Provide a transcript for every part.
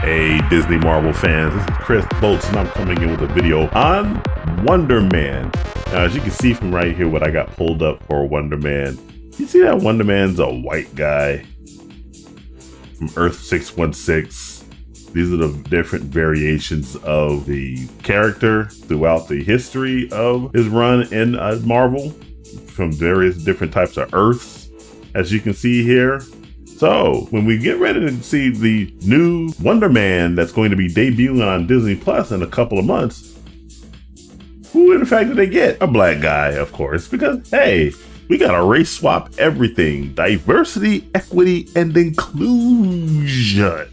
Hey Disney Marvel fans, this is Chris Boltz and I'm coming in with a video on Wonder Man. Now as you can see from right here what I got pulled up for Wonder Man, you see that Wonder Man's a white guy from Earth 616. These are the different variations of the character throughout the history of his run in Marvel from various different types of Earths, as you can see here. So when we get ready to see the new Wonder Man that's going to be debuting on Disney Plus in a couple of months, who in fact did they get? A black guy, of course, because hey, we got to race swap everything. Diversity, equity, and inclusion.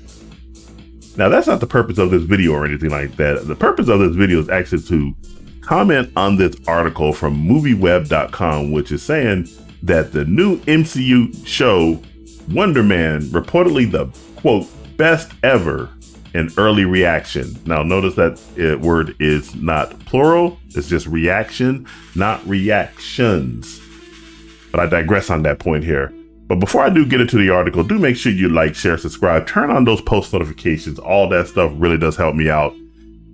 Now that's not the purpose of this video or anything like that. The purpose of this video is actually to comment on this article from movieweb.com, which is saying that the new MCU show Wonder Man reportedly the quote best ever in early reaction. Now notice that word is not plural, it's just reaction, not reactions. But I digress on that point here. But before I do get into the article, do make sure you like, share, subscribe, turn on those post notifications. All that stuff really does help me out.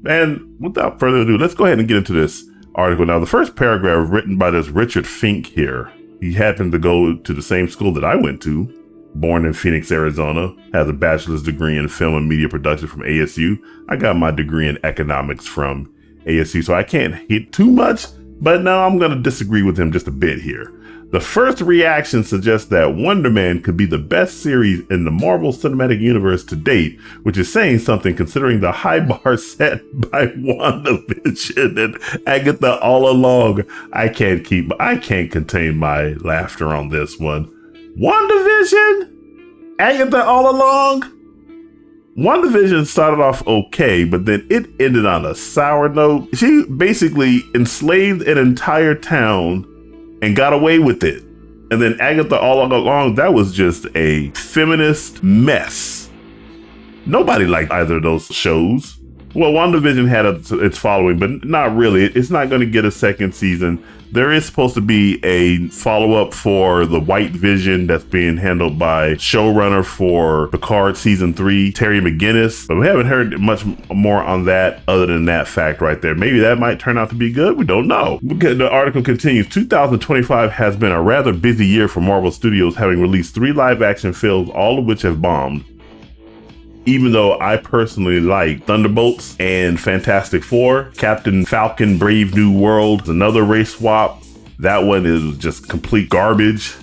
And without further ado, let's go ahead and get into this article. Now the first paragraph written by this Richard Fink here. He happened to go to the same school that I went to. Born in Phoenix, Arizona, has a bachelor's degree in film and media production from ASU. I got my degree in economics from ASU, so I can't hit too much, but now I'm going to disagree with him just a bit here. The first reaction suggests that Wonder Man could be the best series in the Marvel Cinematic Universe to date, which is saying something considering the high bar set by WandaVision and Agatha all along. I can't contain my laughter on this one. WandaVision? Agatha all along? WandaVision started off okay, but then it ended on a sour note. She basically enslaved an entire town and got away with it. And then Agatha all along, that was just a feminist mess. Nobody liked either of those shows. Well, WandaVision had its following, but not really. It's not going to get a second season. There is supposed to be a follow-up for the White Vision that's being handled by showrunner for Picard Season 3, Terry McGinnis. But we haven't heard much more on that other than that fact right there. Maybe that might turn out to be good. We don't know. The article continues. 2025 has been a rather busy year for Marvel Studios, having released 3 live-action films, all of which have bombed. Even though I personally like Thunderbolts and Fantastic Four, Captain Falcon, Brave New World, another race swap. That one is just complete garbage.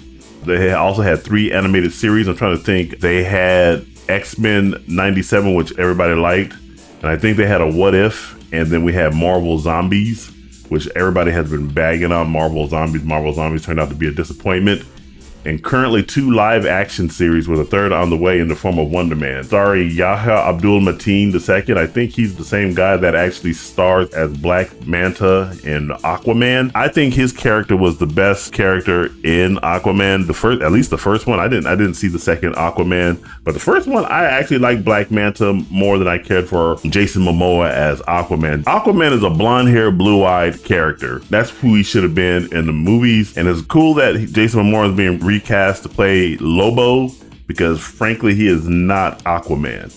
They also had 3 animated series. I'm trying to think. They had X-Men 97, which everybody liked. And I think they had a What If. And then we had Marvel Zombies, which everybody has been bagging on. Marvel Zombies. Marvel Zombies turned out to be a disappointment. And currently 2 live action series with a 3rd on the way in the form of Wonder Man. Starring Yahya Abdul-Mateen II. I think he's the same guy that actually stars as Black Manta in Aquaman. I think his character was the best character in Aquaman. At least the first one. I didn't see the second Aquaman, but the first one I actually liked Black Manta more than I cared for Jason Momoa as Aquaman. Aquaman is a blonde-haired, blue-eyed character. That's who he should have been in the movies, and it's cool that Jason Momoa is being recast to play Lobo, because frankly he is not Aquaman.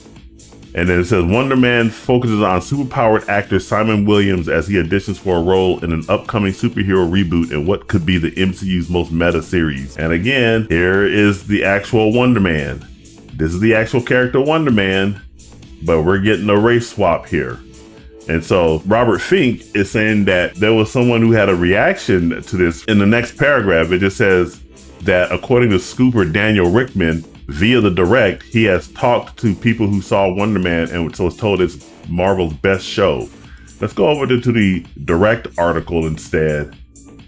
And then it says Wonder Man focuses on superpowered actor Simon Williams as he auditions for a role in an upcoming superhero reboot in what could be the MCU's most meta series. And again, here is the actual Wonder Man. This is the actual character Wonder Man, but we're getting a race swap here. And so Robert Fink is saying that there was someone who had a reaction to this. In the next paragraph, it just says that according to scooper Daniel Rickman, via the direct, he has talked to people who saw Wonder Man and was told it's Marvel's best show. Let's go over to the direct article instead,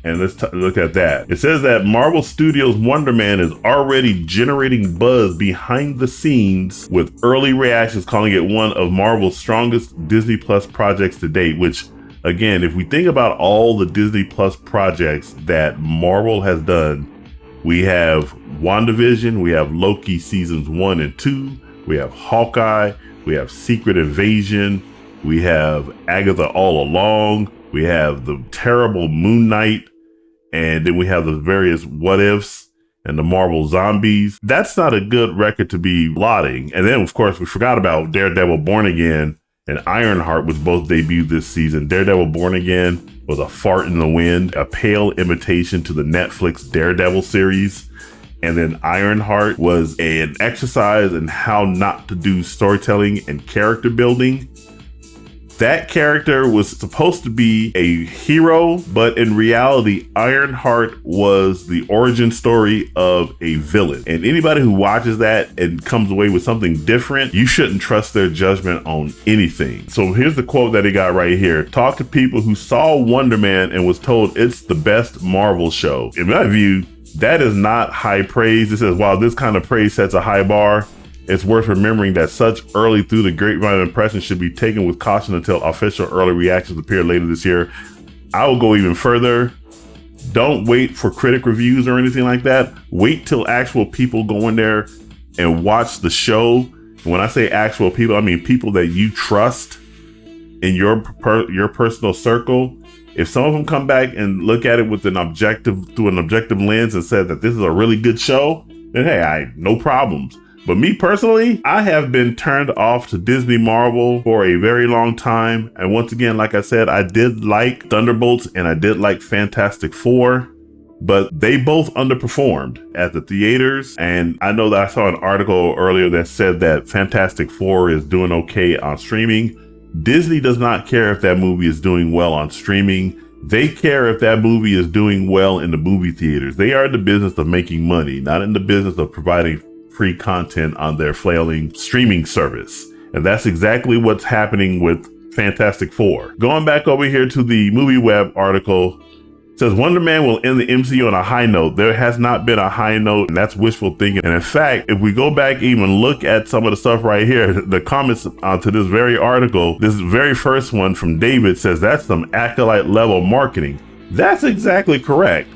and let's look at that. It says that Marvel Studios' Wonder Man is already generating buzz behind the scenes, with early reactions calling it one of Marvel's strongest Disney Plus projects to date, which, again, if we think about all the Disney Plus projects that Marvel has done, we have WandaVision, we have Loki seasons 1 and 2, we have Hawkeye, we have Secret Invasion, we have Agatha All Along, we have the terrible Moon Knight, and then we have the various What Ifs, and the Marvel Zombies. That's not a good record to be lauding. And then, of course, we forgot about Daredevil Born Again and Ironheart, which both debuted this season. Daredevil Born Again was a fart in the wind, a pale imitation to the Netflix Daredevil series. And then Ironheart was an exercise in how not to do storytelling and character building. That character was supposed to be a hero, but in reality, Ironheart was the origin story of a villain. And anybody who watches that and comes away with something different, you shouldn't trust their judgment on anything. So here's the quote that he got right here. Talk to people who saw Wonder Man and was told it's the best Marvel show. In my view, that is not high praise. It says, while this kind of praise sets a high bar, it's worth remembering that such early through the grapevine impressions should be taken with caution until official early reactions appear later this year. I will go even further. Don't wait for critic reviews or anything like that. Wait till actual people go in there and watch the show. When I say actual people, I mean people that you trust in your personal circle. If some of them come back and look at it with through an objective lens and said that this is a really good show, then hey, no problems. But me personally, I have been turned off to Disney Marvel for a very long time. And once again, like I said, I did like Thunderbolts and I did like Fantastic Four, but they both underperformed at the theaters. And I know that I saw an article earlier that said that Fantastic Four is doing okay on streaming. Disney does not care if that movie is doing well on streaming. They care if that movie is doing well in the movie theaters. They are in the business of making money, not in the business of providing free content on their flailing streaming service. And that's exactly what's happening with Fantastic Four. Going back over here to the MovieWeb article, it says Wonder Man will end the MCU on a high note. There has not been a high note, and that's wishful thinking. And in fact, if we go back even look at some of the stuff right here, the comments to this very article, this very first one from David says that's some acolyte level marketing. That's exactly correct.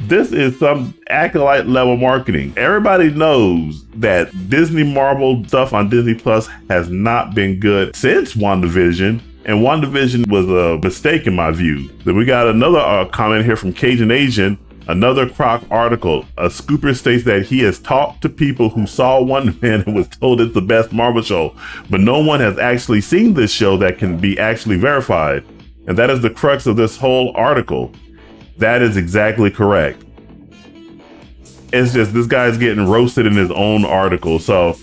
This is some acolyte level marketing. Everybody knows that Disney Marvel stuff on Disney Plus has not been good since WandaVision. And WandaVision was a mistake in my view. Then we got another comment here from Cajun Asian, another Croc article. A scooper states that he has talked to people who saw Wonder Man and was told it's the best Marvel show, but no one has actually seen this show that can be actually verified. And that is the crux of this whole article. That is exactly correct. It's just this guy's getting roasted in his own article. So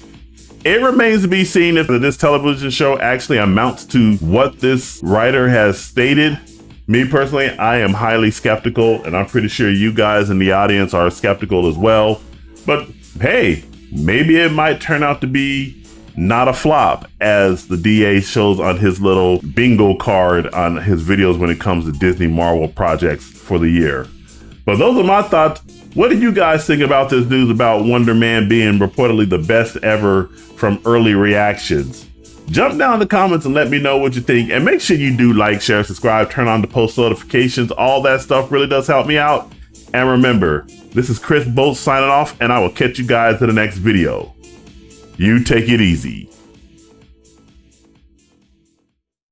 it remains to be seen if this television show actually amounts to what this writer has stated. Me personally, I am highly skeptical, and I'm pretty sure you guys in the audience are skeptical as well. But hey, maybe it might turn out to be not a flop, as the DA shows on his little bingo card on his videos when it comes to Disney Marvel projects for the year. But those are my thoughts. What do you guys think about this news about Wonder Man being reportedly the best ever from early reactions? Jump down in the comments and let me know what you think. And make sure you do like, share, subscribe, turn on the post notifications. All that stuff really does help me out. And remember, this is Chris Bolt signing off, and I will catch you guys in the next video. You take it easy.